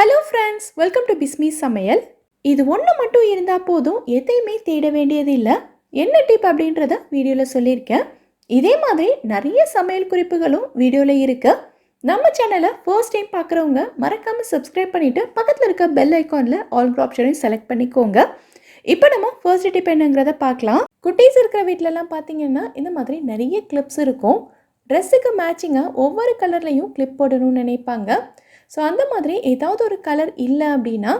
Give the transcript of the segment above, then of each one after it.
Hello friends, welcome to Bismi சமையல். இது ஒன்று மட்டும் இருந்தால் போதும், எதையுமே தேட வேண்டியது இல்லை. என்ன டிப் அப்படின்றத வீடியோவில் சொல்லியிருக்கேன். இதே மாதிரி நிறைய சமையல் குறிப்புகளும் வீடியோவில் இருக்குது. நம்ம சேனலை ஃபர்ஸ்ட் டைம் பார்க்குறவங்க மறக்காமல் சப்ஸ்கிரைப் பண்ணிவிட்டு பக்கத்தில் இருக்க பெல் ஐக்கானில் ஆல் ஆப்ஷனையும் செலக்ட் பண்ணிக்கோங்க. இப்போ நம்ம ஃபர்ஸ்ட் டிப் என்னங்கிறத பார்க்கலாம். குட்டீஸ் இருக்கிற வீட்டிலலாம் பார்த்தீங்கன்னா இந்த மாதிரி நிறைய கிளிப்ஸ் இருக்கும். ட்ரெஸ்ஸுக்கு மேட்சிங்காக ஒவ்வொரு கலர்லையும் கிளிப் போடணும்னு நினைப்பாங்க. ஸோ அந்த மாதிரி ஏதாவது ஒரு கலர் இல்லை அப்படின்னா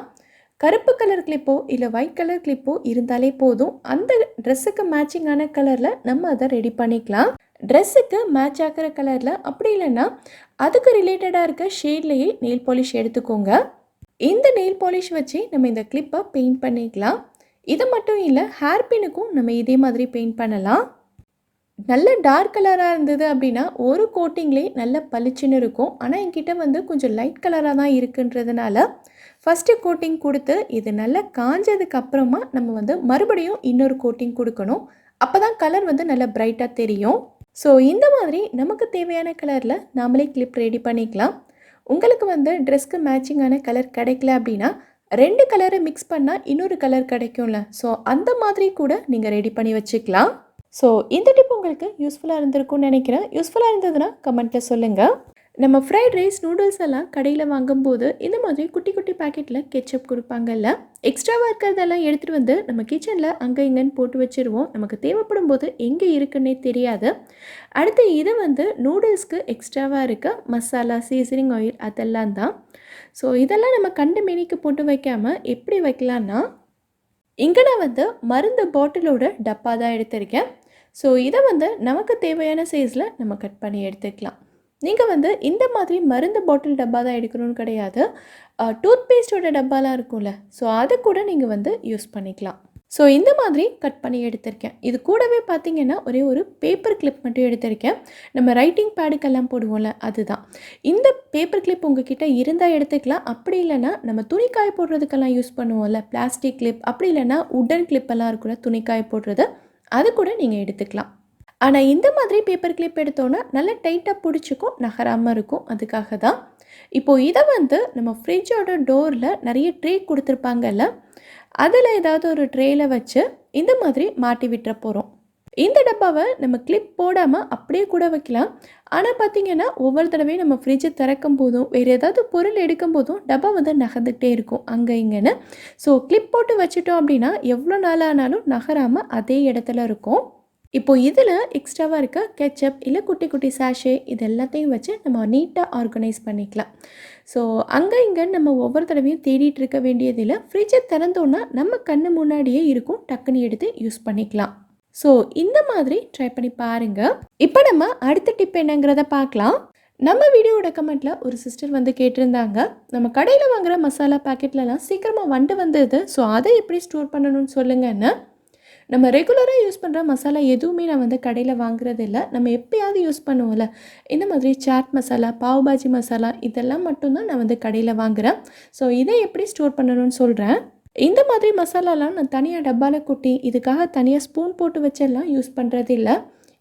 கருப்பு கலர் கிளிப்போ இல்லை ஒயிட் கலர் கிளிப்போ இருந்தாலே போதும். அந்த ட்ரெஸ்ஸுக்கு மேட்சிங்கான கலரில் நம்ம அதை ரெடி பண்ணிக்கலாம். ட்ரெஸ்ஸுக்கு மேட்ச் ஆகிற கலரில், அப்படி இல்லைன்னா அதுக்கு ரிலேட்டடாக இருக்க ஷேட்லேயே நெயில் பாலிஷ் எடுத்துக்கோங்க. இந்த நெயில் பாலிஷ் வச்சு நம்ம இந்த கிளிப்பை பெயிண்ட் பண்ணிக்கலாம். இது மட்டும் இல்லை, ஹேர் பின்னுக்கும் நம்ம இதே மாதிரி பெயிண்ட் பண்ணலாம். நல்ல டார்க் கலராக இருந்தது அப்படின்னா ஒரு கோட்டிங்லேயே நல்ல பளிச்சுன்னு இருக்கும். ஆனால் என்கிட்ட கொஞ்சம் லைட் கலராக தான் இருக்குன்றதுனால ஃபஸ்ட்டு கோட்டிங் கொடுத்து இது நல்லா காஞ்சதுக்கு அப்புறமா நம்ம மறுபடியும் இன்னொரு கோட்டிங் கொடுக்கணும். அப்போ தான் கலர் நல்லா பிரைட்டாக தெரியும். ஸோ இந்த மாதிரி நமக்கு தேவையான கலரில் நாமளே கிளிப் ரெடி பண்ணிக்கலாம். உங்களுக்கு ட்ரெஸ்க்கு மேட்சிங்கான கலர் கிடைக்கல அப்படின்னா 2 கலரை மிக்ஸ் பண்ணால் இன்னொரு கலர் கிடைக்கும்ல. ஸோ அந்த மாதிரி கூட நீங்கள் ரெடி பண்ணி வச்சுக்கலாம். ஸோ இந்த டிப் உங்களுக்கு யூஸ்ஃபுல்லாக இருந்திருக்கும்னு நினைக்கிறேன். யூஸ்ஃபுல்லாக இருந்ததுன்னா கமெண்ட்டில் சொல்லுங்கள். நம்ம ஃப்ரைட் ரைஸ், நூடுல்ஸ் எல்லாம் கடையில் வாங்கும்போது இந்த மாதிரி குட்டி குட்டி பேக்கெட்டில் கெச்சப் கொடுப்பாங்கல்ல. எக்ஸ்ட்ராவாக இருக்கிறதெல்லாம் எடுத்துகிட்டு நம்ம கிச்சனில் அங்கே இங்கேன்னு போட்டு வச்சுருவோம். நமக்கு தேவைப்படும் போது எங்கே இருக்குன்னே தெரியாது. அடுத்து இது நூடுல்ஸ்க்கு எக்ஸ்ட்ராவாக இருக்க மசாலா, சீசனிங் ஆயில் அதெல்லாம் தான். ஸோ இதெல்லாம் நம்ம கண்டு மேனிக்கு போட்டு வைக்காமல் எப்படி வைக்கலான்னா, இங்கே நான் மருந்து பாட்டிலோட டப்பா தான் எடுத்திருக்கேன். ஸோ இதை நமக்கு தேவையான சைஸில் நம்ம கட் பண்ணி எடுத்துக்கலாம். நீங்கள் இந்த மாதிரி மருந்து பாட்டில் டப்பா தான் எடுக்கணும்னு கிடையாது. டூத் பேஸ்ட்டோட டப்பாலாம் இருக்கும்ல, ஸோ அதை கூட நீங்கள் யூஸ் பண்ணிக்கலாம். ஸோ இந்த மாதிரி கட் பண்ணி எடுத்திருக்கேன். இது கூடவே பார்த்திங்கன்னா ஒரே ஒரு பேப்பர் கிளிப் மட்டும் எடுத்திருக்கேன். நம்ம ரைட்டிங் பேடுக்கெல்லாம் போடுவோம்ல, அதுதான். இந்த பேப்பர் கிளிப் உங்ககிட்ட இருந்தால் எடுத்துக்கலாம். அப்படி இல்லைன்னா நம்ம துணிக்காய போடுறதுக்கெல்லாம் யூஸ் பண்ணுவோம்ல, பிளாஸ்டிக் கிளிப், அப்படி இல்லைன்னா உட்டன் கிளிப்பெல்லாம் இருக்குல்ல துணிக்காய போடுறது, அது கூட நீங்கள் எடுத்துக்கலாம். ஆனால் இந்த மாதிரி பேப்பர் கிளிப் எடுத்தோன்னா நல்லா டைட்டாக பிடிச்சிக்கும், நகராமல் இருக்கும். அதுக்காக தான். இப்போது இதை நம்ம ஃப்ரிட்ஜோட டோரில் நிறைய ட்ரே கொடுத்துருப்பாங்கல்ல, அதில் ஏதாவது ஒரு ட்ரேயில் வச்சு இந்த மாதிரி மாட்டி விட்டுற போகிறோம். இந்த டப்பாவை நம்ம கிளிப் போடாமல் அப்படியே கூட வைக்கலாம். ஆனால் பார்த்திங்கன்னா ஒவ்வொரு தடவையும் நம்ம ஃப்ரிட்ஜை திறக்கும் போதும் வேறு ஏதாவது பொருள் எடுக்கும் போதும் டப்பா நகர்ந்துக்கிட்டே இருக்கும் அங்கே இங்கேன்னு. ஸோ கிளிப் போட்டு வச்சுட்டோம் அப்படின்னா எவ்வளோ நாளானாலும் நகராமல் அதே இடத்துல இருக்கும். இப்போது இதில் எக்ஸ்ட்ராவாக இருக்க கெச்சப் இல்லை குட்டி குட்டி சாஷே இது எல்லாத்தையும் வச்சு நம்ம நீட்டாக ஆர்கனைஸ் பண்ணிக்கலாம். ஸோ அங்கே இங்கேன்னு நம்ம ஒவ்வொரு தடவையும் தேடிட்டு இருக்க வேண்டியதில்லை. ஃப்ரிட்ஜை திறந்தோன்னா நம்ம கண்ணு முன்னாடியே இருக்கும், டக்குன்னு எடுத்து யூஸ் பண்ணிக்கலாம். ஸோ இந்த மாதிரி ட்ரை பண்ணி பாருங்கள். இப்போ நம்ம அடுத்த டிப் என்னங்கிறத பார்க்கலாம். நம்ம வீடியோட கமெண்ட்டில் ஒரு சிஸ்டர் கேட்டிருந்தாங்க, நம்ம கடையில் வாங்குகிற மசாலா பேக்கெட்லலாம் சீக்கிரமாக வந்தது, ஸோ அதை எப்படி ஸ்டோர் பண்ணணும்னு சொல்லுங்கன்னு. நம்ம ரெகுலராக யூஸ் பண்ணுற மசாலா எதுவுமே நான் கடையில் வாங்குறது இல்லை. நம்ம எப்போயாவது யூஸ் பண்ணுவோம்ல, இந்த மாதிரி சாட் மசாலா, பாவ் பாஜி மசாலா இதெல்லாம் மட்டும்தான் நான் கடையில் வாங்குகிறேன். ஸோ இதை எப்படி ஸ்டோர் பண்ணணும்னு சொல்கிறேன். இந்த மாதிரி மசாலாலாம் நான் தனியாக டப்பாவில் கொட்டி இதுக்காக தனியாக ஸ்பூன் போட்டு வச்செல்லாம் யூஸ் பண்ணுறது இல்லை.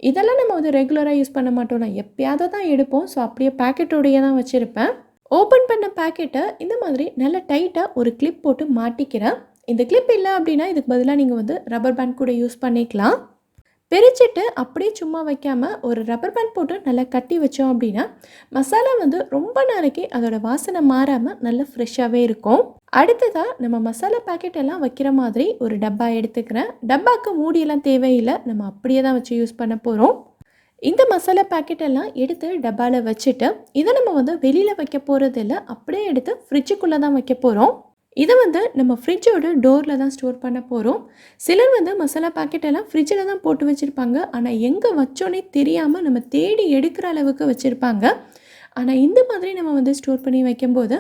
இதெல்லாம் நம்ம ரெகுலராக யூஸ் பண்ண மாட்டோம், நான் எப்போயாவது தான் எடுப்போம். ஸோ அப்படியே பேக்கெட்டோடையே தான் வச்சுருப்பேன். ஓப்பன் பண்ண பேக்கெட்டை இந்த மாதிரி நல்லா டைட்டாக ஒரு கிளிப் போட்டு மாட்டிக்கிறேன். இந்த கிளிப் இல்லை அப்படின்னா இதுக்கு பதிலாக நீங்கள் ரப்பர் பேண்ட் கூட யூஸ் பண்ணிக்கலாம். பிரிச்சுட்டு அப்படியே சும்மா வைக்காமல் ஒரு ரப்பர் பேண்ட் போட்டு நல்லா கட்டி வச்சோம் அப்படின்னா மசாலா ரொம்ப நாளைக்கு அதோட வாசனை மாறாமல் நல்லா ஃப்ரெஷ்ஷாகவே இருக்கும். அடுத்ததாக நம்ம மசாலா பேக்கெட் எல்லாம் வைக்கிற மாதிரி ஒரு டப்பா எடுத்துக்கிறேன். டப்பாவுக்கு மூடியெல்லாம் தேவையில்லை, நம்ம அப்படியே தான் வச்சு யூஸ் பண்ண போகிறோம். இந்த மசாலா பேக்கெட் எல்லாம் எடுத்து டப்பாவில் வச்சுட்டு இதை நம்ம வெளியில் வைக்க போகிறது இல்லை, அப்படியே எடுத்து ஃப்ரிட்ஜுக்குள்ளே தான் வைக்க போகிறோம். இதை நம்ம ஃப்ரிட்ஜோட டோரில் தான் ஸ்டோர் பண்ண போகிறோம். சிலர் மசாலா பாக்கெட் எல்லாம் ஃப்ரிட்ஜில் தான் போட்டு வச்சுருப்பாங்க. ஆனால் எங்கே வச்சோன்னே தெரியாமல் நம்ம தேடி எடுக்கிற அளவுக்கு வச்சுருப்பாங்க. ஆனால் இந்த மாதிரி நம்ம ஸ்டோர் பண்ணி வைக்கும்போது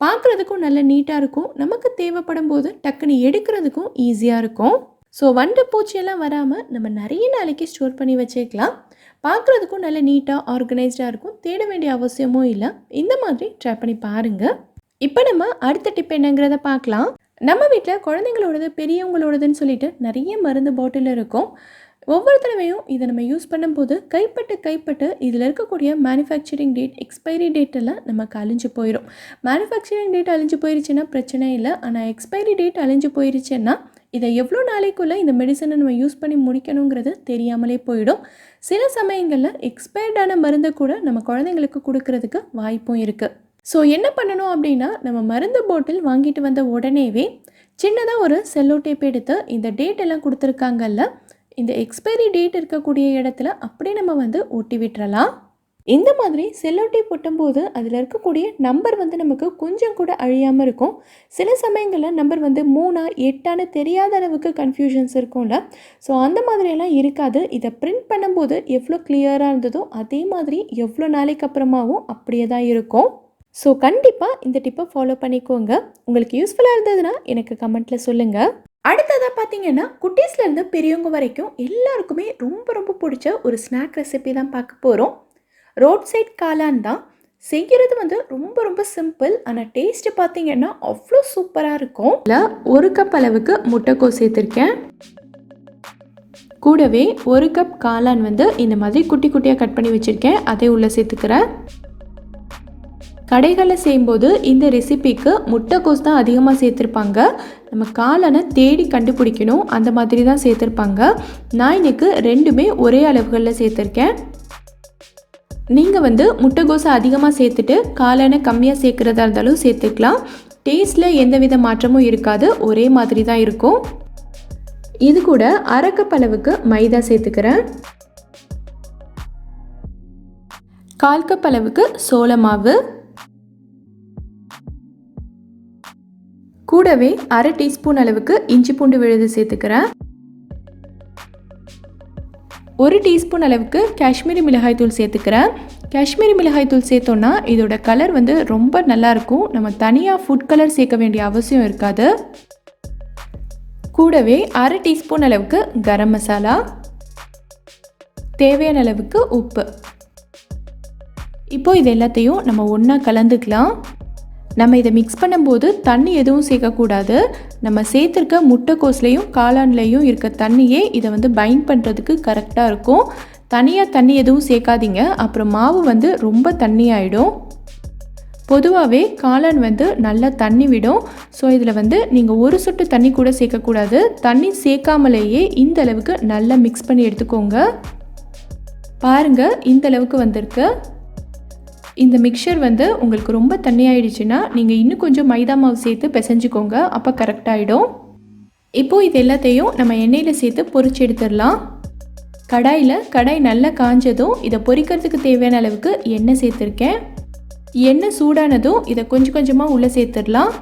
பார்க்குறதுக்கும் நல்ல நீட்டாக இருக்கும். நமக்கு தேவைப்படும் போது டக்குன்னு எடுக்கிறதுக்கும் ஈஸியாக இருக்கும். ஸோ வண்டு பூச்சியெல்லாம் வராமல் நம்ம நிறைய நாளைக்கு ஸ்டோர் பண்ணி வச்சுக்கலாம். பார்க்குறதுக்கும் நல்ல நீட்டாக ஆர்கனைஸ்டாக இருக்கும். தேட வேண்டிய அவசியமும் இல்லை. இந்த மாதிரி ட்ரை பண்ணி பாருங்கள். இப்போ நம்ம அடுத்த டிப் என்னங்கிறத பார்க்கலாம். நம்ம வீட்டில் குழந்தைங்களோடது, பெரியவங்களோடதுன்னு சொல்லிட்டு நிறைய மருந்து பாட்டில் இருக்கும். ஒவ்வொரு தடவையும் இதை நம்ம யூஸ் பண்ணும்போது கைப்பட்டு இதில் இருக்கக்கூடிய மேனுஃபேக்சரிங் டேட், எக்ஸ்பைரி டேட் எல்லாம் நமக்கு அழிஞ்சு போயிடும். மேனுஃபேக்சரிங் டேட் அழிஞ்சு போயிருச்சுன்னா பிரச்சனை இல்லை. ஆனால் எக்ஸ்பைரி டேட் அழிஞ்சு போயிருச்சுன்னா இதை எவ்வளோ நாளைக்குள்ளே இந்த மெடிசனை நம்ம யூஸ் பண்ணி முடிக்கணுங்கிறது தெரியாமலே போயிடும். சில சமயங்களில் எக்ஸ்பயர்டான மருந்தை கூட நம்ம குழந்தைங்களுக்கு கொடுக்கறதுக்கு வாய்ப்பும் இருக்குது. ஸோ என்ன பண்ணணும் அப்படின்னா, நம்ம மருந்து பாட்டில் வாங்கிட்டு வந்த உடனேவே சின்னதாக ஒரு செல்லோ டேப் எடுத்து இந்த டேட் எல்லாம் கொடுத்துருக்காங்கல்ல, இந்த எக்ஸ்பைரி டேட் இருக்கக்கூடிய இடத்துல அப்படியே நம்ம ஒட்டி விட்டுறலாம். இந்த மாதிரி செல்லோ டேப் ஒட்டும்போது அதில் இருக்கக்கூடிய நம்பர் நமக்கு கொஞ்சம் கூட அழியாமல் இருக்கும். சில சமயங்களில் நம்பர் 3 8 தெரியாத அளவுக்கு கன்ஃபியூஷன்ஸ் இருக்கும்ல. ஸோ அந்த மாதிரியெல்லாம் இருக்காது. இதை பிரிண்ட் பண்ணும்போது எவ்வளோ கிளியராக இருந்ததோ அதே மாதிரி எவ்வளோ நாளைக்கு அப்புறமாவும் அப்படியே தான் இருக்கும். ஸோ கண்டிப்பாக இந்த டிப்பை ஃபாலோ பண்ணிக்கோங்க. உங்களுக்கு யூஸ்ஃபுல்லாக இருந்ததுன்னா எனக்கு கமெண்ட்டில் சொல்லுங்கள். அடுத்ததாக பார்த்தீங்கன்னா, குட்டீஸ்லேருந்து பெரியவங்க வரைக்கும் எல்லாருக்குமே ரொம்ப ரொம்ப பிடிச்ச ஒரு ஸ்நாக் ரெசிபி தான் பார்க்க போகிறோம். ரோட் சைட் காளான் தான். செய்கிறது ரொம்ப ரொம்ப சிம்பிள். ஆனால் டேஸ்ட்டு பார்த்தீங்கன்னா அவ்வளோ சூப்பராக இருக்கும். இல்லை 1 கப் அளவுக்கு முட்டைக்கோஸ் சேர்த்துருக்கேன். கூடவே 1 கப் காளான் இந்த மாதிரி குட்டி குட்டியாக கட் பண்ணி வச்சுருக்கேன். அதே உள்ளே சேர்த்துக்கிறேன். கடைகளில் செய்யும்போது இந்த ரெசிபிக்கு முட்டைக்கோஸ் தான் அதிகமாக சேர்த்துருப்பாங்க. நம்ம காளானை தேடி கண்டுபிடிக்கணும், அந்த மாதிரி தான் சேர்த்துருப்பாங்க. நான் இன்றைக்கு ரெண்டுமே ஒரே அளவுகளில் சேர்த்துருக்கேன். நீங்கள் முட்டைக்கோஸை அதிகமாக சேர்த்துட்டு காளானை கம்மியாக சேர்க்குறதா இருந்தாலும் சேர்த்துக்கலாம். டேஸ்ட்டில் எந்தவித மாற்றமும் இருக்காது, ஒரே மாதிரி தான் இருக்கும். இது கூட 1/2 கப் அளவுக்கு மைதா சேர்த்துக்கிறேன். 1/4 கப் அளவுக்கு சோள மாவு, கூடவே 1/2 டீஸ்பூன் அளவுக்கு இஞ்சி பூண்டு விழுது சேர்த்துக்கிறேன். 1 டீஸ்பூன் அளவுக்கு காஷ்மீரி மிளகாய்த்தூள் சேர்த்துக்கிறேன். காஷ்மீரி மிளகாய்த்தூள் சேர்த்தோன்னா இதோட கலர் ரொம்ப நல்லாயிருக்கும். நம்ம தனியாக ஃபுட் கலர் சேர்க்க வேண்டிய அவசியம் இருக்காது. கூடவே 1/2 டீஸ்பூன் அளவுக்கு கரம் மசாலா, தேவையான அளவுக்கு உப்பு. இப்போ இது எல்லாத்தையும் நம்ம ஒன்றா கலந்துக்கலாம். நம்ம இதை மிக்ஸ் பண்ணும்போது தண்ணி எதுவும் சேர்க்கக்கூடாது. நம்ம சேர்த்துருக்க முட்டைக்கோஸ்லேயும் காளான்லேயும் இருக்க தண்ணியே இதை பைண்ட் பண்ணுறதுக்கு கரெக்டாக இருக்கும். தனியாக தண்ணி எதுவும் சேர்க்காதீங்க, அப்புறம் மாவு ரொம்ப தண்ணி ஆகிடும். பொதுவாகவே காளான் நல்லா தண்ணி விடும். ஸோ இதில் நீங்கள் ஒரு சொட்டு தண்ணி கூட சேர்க்கக்கூடாது. தண்ணி சேர்க்காமலேயே இந்த அளவுக்கு நல்லா மிக்ஸ் பண்ணி எடுத்துக்கோங்க. பாருங்கள், இந்த அளவுக்கு வந்திருக்கு. இந்த மிக்சர் உங்களுக்கு ரொம்ப தண்ணி ஆகிடுச்சுன்னா நீங்கள் இன்னும் கொஞ்சம் மைதா மாவு சேர்த்து பிசைஞ்சிக்கோங்க, அப்போ கரெக்டாகிடும். இப்போது இது எல்லாத்தையும் நம்ம எண்ணெயில் சேர்த்து பொரிச்சு எடுத்துடலாம். கடாய் நல்லா காஞ்சதும் இதை பொரிக்கிறதுக்கு தேவையான அளவுக்கு எண்ணெய் சேர்த்துருக்கேன். எண்ணெய் சூடானதும் இதை கொஞ்சம் கொஞ்சமாக உள்ளே சேர்த்துடலாம்.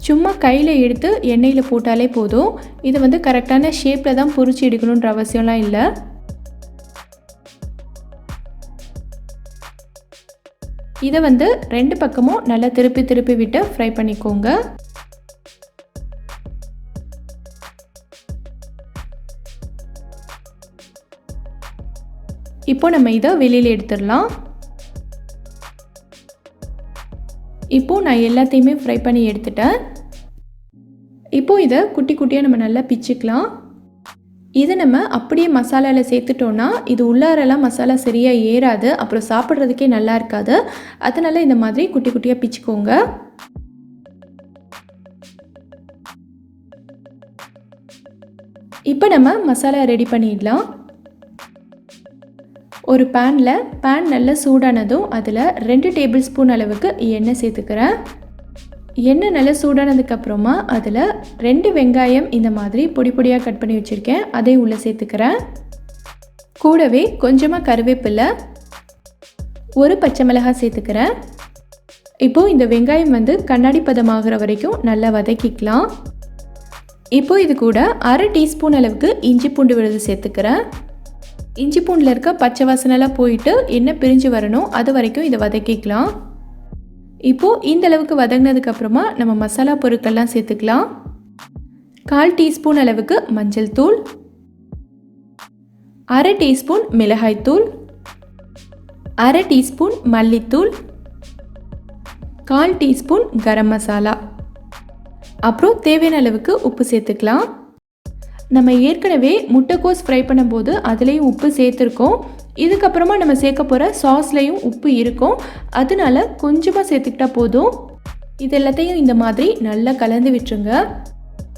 சும்மா கையில் எடுத்து எண்ணெயில் போட்டாலே போதும். இதை கரெக்டான ஷேப்பில் தான் பொரிச்சு எடுக்கணுன்ற அவசியம்லாம் இல்லை. இதை 2 பக்கமும் நல்லா திருப்பி விட்டு ஃப்ரை பண்ணிக்கோங்க. இப்போ நம்ம இதை வெளியில் எடுத்துடலாம். இப்போ நான் எல்லாத்தையுமே ஃப்ரை பண்ணி எடுத்துட்டேன். இப்போ இதை குட்டி குட்டியாக நம்ம நல்லா பிச்சுக்கலாம். இதை நம்ம அப்படியே மசாலாவில் சேர்த்துட்டோன்னா இது உள்ளாரெல்லாம் மசாலா சரியாக ஏறாது, அப்புறம் சாப்பிட்றதுக்கே நல்லா இருக்காது. அதனால் இந்த மாதிரி குட்டி குட்டியாக பிச்சுக்கோங்க. இப்போ நம்ம மசாலா ரெடி பண்ணிடலாம். ஒரு பேன் நல்லா சூடானதும் அதில் 2 டேபிள் ஸ்பூன் அளவுக்கு எண்ணெய் சேர்த்துக்கிறேன். எண்ணெய் நல்லா சூடானதுக்கப்புறமா அதில் 2 வெங்காயம் இந்த மாதிரி பொடி பொடியாக கட் பண்ணி வச்சுருக்கேன், அதையும் உள்ளே சேர்த்துக்கிறேன். கூடவே கொஞ்சமாக கருவேப்பிலை, 1 பச்சை மிளகாய் சேர்த்துக்கிறேன். இப்போது இந்த வெங்காயம் கண்ணாடி பதமாகிற வரைக்கும் நல்லா வதக்கிக்கலாம். இப்போது இது கூட 1/2 டீஸ்பூன் அளவுக்கு இஞ்சி பூண்டு விழுது சேர்த்துக்கிறேன். இஞ்சி பூண்டில் இருக்க பச்சை வாசனைலாம் போயிட்டு எண்ணெய் பிரிஞ்சு வரணும், அது வரைக்கும் இதை வதக்கிக்கலாம். இப்போது இந்த அளவுக்கு வதங்கினதுக்கப்புறமா நம்ம மசாலா பொருட்கள்லாம் சேர்த்துக்கலாம். 1/4 டீஸ்பூன் அளவுக்கு மஞ்சள் தூள், 1/2 டீஸ்பூன் மிளகாய்த்தூள், 1/2 டீஸ்பூன் மல்லித்தூள், 1/4 டீஸ்பூன் கரம் மசாலா, அப்புறம் தேவையான அளவுக்கு உப்பு சேர்த்துக்கலாம். நம்ம ஏற்கனவே முட்டைக்கோஸ் ஃப்ரை பண்ணும்போது அதுலேயும் உப்பு சேர்த்துருக்கோம். இதுக்கப்புறமா நம்ம சேர்க்க போகிற சாஸ்லேயும் உப்பு இருக்கும். அதனால கொஞ்சமாக சேர்த்துக்கிட்டா போதும். இது எல்லாத்தையும் இந்த மாதிரி நல்லா கலந்து விட்டுருங்க.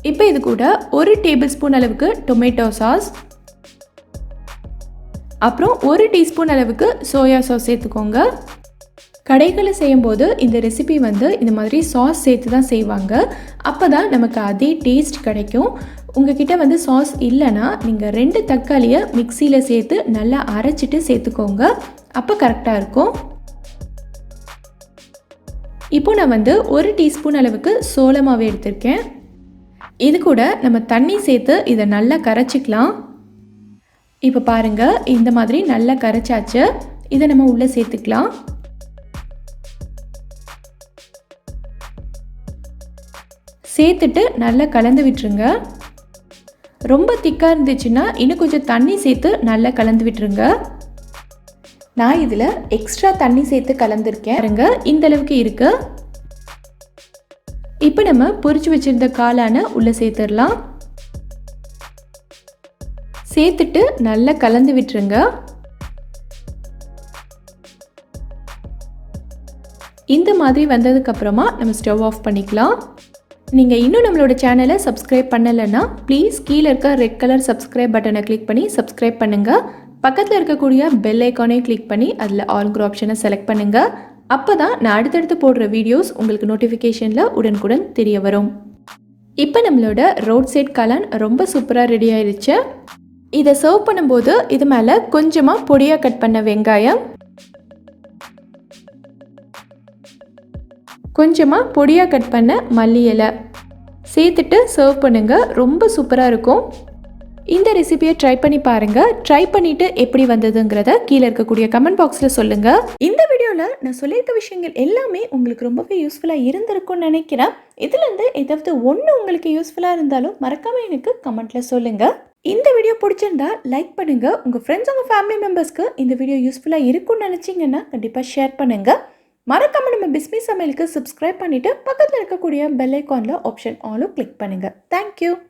இப்போ இது கூட 1 டேபிள் ஸ்பூன் அளவுக்கு டொமேட்டோ சாஸ், அப்புறம் 1 டீஸ்பூன் அளவுக்கு சோயா சாஸ் சேர்த்துக்கோங்க. கடைகளில் செய்யும்போது இந்த ரெசிபி இந்த மாதிரி சாஸ் சேர்த்து தான் செய்வாங்க. அப்போ தான் நமக்கு அதே டேஸ்ட் கிடைக்கும். உங்ககிட்ட சாஸ் இல்லைன்னா நீங்கள் 2 தக்காளியை மிக்சியில் சேர்த்து நல்லா அரைச்சிட்டு சேர்த்துக்கோங்க. அப்போ கரெக்டாக இருக்கும். இப்போ நான் 1 டீஸ்பூன் அளவுக்கு சோள மாவு எடுத்திருக்கேன். இது கூட நம்ம தண்ணி சேர்த்து இதை நல்லா கரைச்சிக்கலாம். இப்போ பாருங்கள், இந்த மாதிரி நல்லா கரைச்சாச்சு. இதை நம்ம உள்ளே சேர்த்துக்கலாம். சேர்த்துட்டு நல்லா கலந்து விட்டுருங்க. ரொம்ப திக்காக இருந்துச்சுன்னா இன்னும் கொஞ்சம் தண்ணி சேர்த்து நல்லா கலந்து விட்டுருங்க. நான் இதில் எக்ஸ்ட்ரா தண்ணி சேர்த்து கலந்துருக்கேன். பாருங்க, இந்த அளவுக்கு இருக்கு. இப்போ நம்ம பொரிச்சு வச்சிருந்த காளானை உள்ளே சேர்த்துடலாம். சேர்த்துட்டு நல்லா கலந்து விட்டுருங்க. இந்த மாதிரி வந்ததுக்கப்புறமா நம்ம ஸ்டவ் ஆஃப் பண்ணிக்கலாம். நீங்கள் இன்னும் நம்மளோட சேனலை சப்ஸ்கிரைப் பண்ணலைன்னா ப்ளீஸ் கீழே இருக்க ரெட் கலர் சப்ஸ்கிரைப் பட்டனை கிளிக் பண்ணி சப்ஸ்கிரைப் பண்ணுங்கள். பக்கத்தில் இருக்கக்கூடிய பெல் ஐக்கானையும் கிளிக் பண்ணி அதில் ஆல்ங்கிற ஆப்ஷனை செலக்ட் பண்ணுங்கள். அப்போ தான் நான் அடுத்தடுத்து போடுற வீடியோஸ் உங்களுக்கு நோட்டிஃபிகேஷனில் உடனுக்குடன் தெரிய வரும். இப்போ நம்மளோட ரோட் சைட் காளான் ரொம்ப சூப்பராக ரெடி ஆயிடுச்சு. இதை சர்வ் பண்ணும்போது இது மேலே கொஞ்சமாக பொடியாக கட் பண்ண வெங்காயம், கொஞ்சமாக பொடியாக கட் பண்ண மல்லி இலை சேர்த்துட்டு சர்வ் பண்ணுங்கள். ரொம்ப சூப்பராக இருக்கும். இந்த ரெசிபியை ட்ரை பண்ணி பாருங்கள். ட்ரை பண்ணிவிட்டு எப்படி வந்ததுங்கிறத கீழே இருக்கக்கூடிய கமெண்ட் பாக்ஸில் சொல்லுங்கள். இந்த வீடியோவில் நான் சொல்லியிருக்க விஷயங்கள் எல்லாமே உங்களுக்கு ரொம்பவே யூஸ்ஃபுல்லாக இருந்திருக்கும்னு நினைக்கிறேன். இதுலேருந்து ஏதாவது ஒன்று உங்களுக்கு யூஸ்ஃபுல்லாக இருந்தாலும் மறக்காமல் எனக்கு கமெண்ட்டில் சொல்லுங்கள். இந்த வீடியோ பிடிச்சிருந்தா லைக் பண்ணுங்கள். உங்கள் ஃப்ரெண்ட்ஸ், உங்கள் ஃபேமிலி மெம்பர்ஸ்க்கு இந்த வீடியோ யூஸ்ஃபுல்லாக இருக்கும்னு நினச்சிங்கன்னா கண்டிப்பாக ஷேர் பண்ணுங்கள். மறக்காமல் நம்ம பிஸ்மி சமையலுக்கு சப்ஸ்கிரைப் பண்ணிவிட்டு பக்கத்தில் இருக்கக்கூடிய பெல் ஐக்கானில் ஆப்ஷன் ஆலும் கிளிக் பண்ணுங்கள். தேங்க்யூ.